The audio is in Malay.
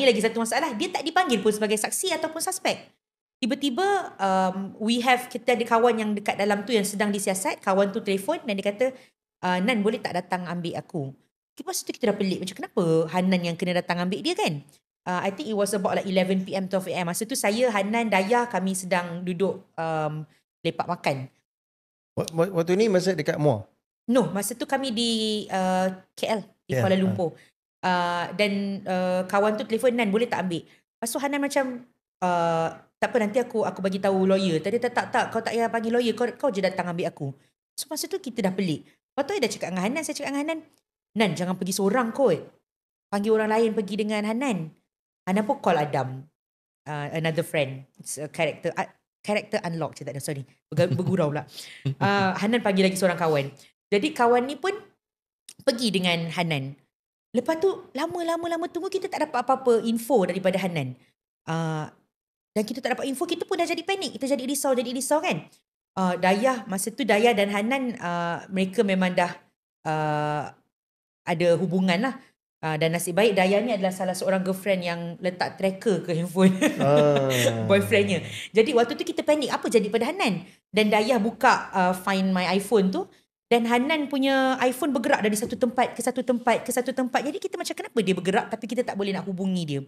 ni lagi satu masalah, dia tak dipanggil pun sebagai saksi ataupun suspek. Tiba-tiba kita ada kawan yang dekat dalam tu yang sedang disiasat. Kawan tu telefon dan dia kata, Nan boleh tak datang ambil aku? Lepas tu kita dah pelik, macam kenapa Hanan yang kena datang ambil dia kan? I think it was about like 11 PM 12 AM. Masa tu saya, Hanan, Dayah, kami sedang duduk lepak makan. Waktu ni masa dekat Muar? No, masa tu kami di KL, di Kuala Lumpur. Dan kawan tu telefon, Nan boleh tak ambil? Lepas tu Hanan macam, tak apa, nanti aku bagi tahu lawyer. Tadi tak, kau tak payah panggil lawyer, kau je datang ambil aku. So masa tu kita dah pelik. Lepas tu saya dah cakap dengan Hanan, saya cakap dengan Hanan, Nan jangan pergi seorang kot. Panggil orang lain pergi dengan Hanan. Hanan pun call Adam, another friend. It's a character unlock, tak ada, sorry. Bergurau pula. Hanan panggil lagi seorang kawan. Jadi kawan ni pun pergi dengan Hanan. Lepas tu lama tunggu, kita tak dapat apa-apa info daripada Hanan. Dan kita tak dapat info, kita pun dah jadi panik. Kita jadi risau kan. Dayah, masa tu Dayah dan Hanan, mereka memang dah ada hubungan lah. Dan nasib baik Dayah ni adalah salah seorang girlfriend yang letak tracker ke handphone boyfriendnya. Jadi waktu tu kita panik, apa jadi pada Hanan? Dan Dayah buka Find My iPhone tu, dan Hanan punya iPhone bergerak dari satu tempat ke satu tempat. Jadi kita macam, kenapa dia bergerak tapi kita tak boleh nak hubungi dia?